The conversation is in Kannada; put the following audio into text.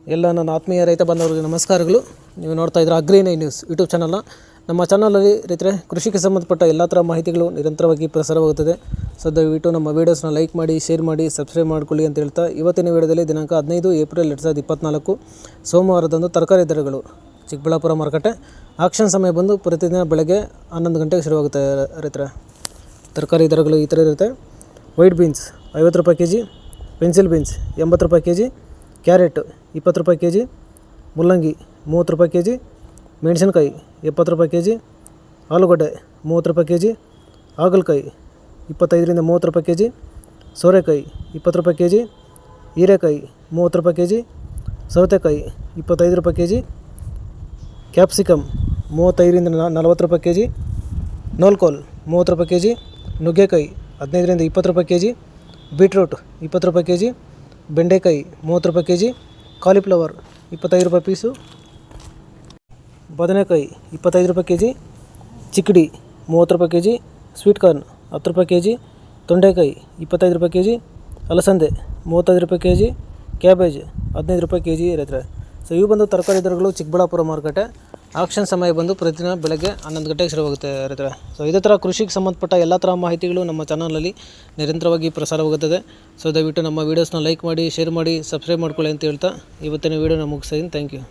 ಎಲ್ಲ ನನ್ನ ಆತ್ಮೀಯ ರೈತ ಬಾಂಧವರಿಗೆ ನಮಸ್ಕಾರಗಳು. ನೀವು ನೋಡ್ತಾ ಇದ್ದೀರಾ ಅಗ್ರಿ9 ನ್ಯೂಸ್ ಯೂಟ್ಯೂಬ್ ಚಾನಲ್ನ. ನಮ್ಮ ಚಾನಲಲ್ಲಿ ರೈತರೆ ಕೃಷಿಗೆ ಸಂಬಂಧಪಟ್ಟ ಎಲ್ಲ ಥರ ಮಾಹಿತಿಗಳು ನಿರಂತರವಾಗಿ ಪ್ರಸಾರವಾಗುತ್ತದೆ. ಸೊ ದಯವಿಟ್ಟು ನಮ್ಮ ವೀಡಿಯೋಸ್ನ ಲೈಕ್ ಮಾಡಿ, ಶೇರ್ ಮಾಡಿ, ಸಬ್ಸ್ಕ್ರೈಬ್ ಮಾಡ್ಕೊಳ್ಳಿ ಅಂತ ಹೇಳ್ತಾ ಇವತ್ತಿನ ವೀಡಿಯೋದಲ್ಲಿ ದಿನಾಂಕ 15 ಏಪ್ರಿಲ್ 2024 ಸೋಮವಾರದಂದು ತರಕಾರಿ ದರಗಳು ಚಿಕ್ಕಬಳ್ಳಾಪುರ ಮಾರುಕಟ್ಟೆ. ಆಕ್ಷನ್ ಸಮಯ ಬಂದು ಪ್ರತಿದಿನ ಬೆಳಗ್ಗೆ 11 ಗಂಟೆಗೆ ಶುರುವಾಗುತ್ತೆ ರೈತರೆ. ತರಕಾರಿ ದರಗಳು ಈ ಥರ ಇರುತ್ತೆ. ವೈಟ್ ಬೀನ್ಸ್ 50 ರೂಪಾಯಿ ಕೆ ಜಿ, ಪೆನ್ಸಿಲ್ ಬೀನ್ಸ್ 80 ರೂಪಾಯಿ ಕೆ ಜಿ, ಕ್ಯಾರೆಟ್ 20 ರೂಪಾಯಿ ಕೆ ಜಿ, ಮುಲ್ಲಂಗಿ 30 ರೂಪಾಯಿ ಕೆ ಜಿ, ಮೆಣಸಿನ್ಕಾಯಿ 70 ರೂಪಾಯಿ ಕೆ ಜಿ, ಆಲೂಗಡ್ಡೆ 30 ರೂಪಾಯಿ ಕೆ ಜಿ, ಹಾಗಲಕಾಯಿ 25ರಿಂದ 30 ರೂಪಾಯಿ ಕೆ ಜಿ, ಸೋರೆಕಾಯಿ 20 ರೂಪಾಯಿ ಕೆ ಜಿ, ಹೀರೆಕಾಯಿ 30 ರೂಪಾಯಿ ಕೆ ಜಿ, ಸೌತೆಕಾಯಿ 25 ರೂಪಾಯಿ ಕೆ ಜಿ, ಕ್ಯಾಪ್ಸಿಕಮ್ 35ರಿಂದ 40 ರೂಪಾಯಿ ಕೆ ಜಿ, ನೋಲ್ಕೋಲ್ 30 ರೂಪಾಯಿ ಕೆ ಜಿ, ನುಗ್ಗೆಕಾಯಿ 15ರಿಂದ 20 ರೂಪಾಯಿ ಕೆ ಜಿ, ಬೀಟ್ರೂಟ್ 20 ರೂಪಾಯಿ ಕೆ ಜಿ, ಬೆಂಡೆಕಾಯಿ 30 ರೂಪಾಯಿ ಕೆ ಜಿ, ಕಾಲಿಫ್ಲವರ್ 25 ರೂಪಾಯಿ ಪೀಸು, ಬದನೆಕಾಯಿ 25 ರೂಪಾಯಿ ಕೆ ಜಿ, ಚಿಕ್ಕಡಿ 30 ರೂಪಾಯಿ ಕೆ ಜಿ, ಸ್ವೀಟ್ ಕಾರ್ನ್ 10 ರೂಪಾಯಿ ಕೆ ಜಿ, ತೊಂಡೆಕಾಯಿ 25 ರೂಪಾಯಿ ಕೆ ಜಿ, ಅಲಸಂದೆ 35 ರೂಪಾಯಿ ಕೆ ಜಿ, ಕ್ಯಾಬೇಜ್ 15 ರೂಪಾಯಿ ಕೆ ಜಿ ರೈತರೆ. ಸೊ ಇವು ಬಂದು ತರಕಾರಿ ದರಗಳು ಚಿಕ್ಕಬಳ್ಳಾಪುರ ಮಾರುಕಟ್ಟೆ. ಆಕ್ಷನ್ ಸಮಯ ಬಂದು ಪ್ರತಿದಿನ ಬೆಳಗ್ಗೆ 11 ಗಂಟೆಗೆ ಶುರುವಾಗುತ್ತೆ ರೈತರೆ. ಸೊ ಇದೇ ಥರ ಕೃಷಿಗೆ ಸಂಬಂಧಪಟ್ಟ ಎಲ್ಲ ಥರ ಮಾಹಿತಿಗಳು ನಮ್ಮ ಚಾನಲಲ್ಲಿ ನಿರಂತರವಾಗಿ ಪ್ರಸಾರವಾಗುತ್ತದೆ. ಸೊ ದಯವಿಟ್ಟು ನಮ್ಮ ವೀಡಿಯೋಸ್ನ ಲೈಕ್ ಮಾಡಿ, ಶೇರ್ ಮಾಡಿ, ಸಬ್ಸ್ಕ್ರೈಬ್ ಮಾಡ್ಕೊಳ್ಳಿ ಅಂತ ಹೇಳ್ತಾ ಇವತ್ತಿನ ವೀಡಿಯೋನ ಮುಗಿಸ್ತೀನಿ. Thank you.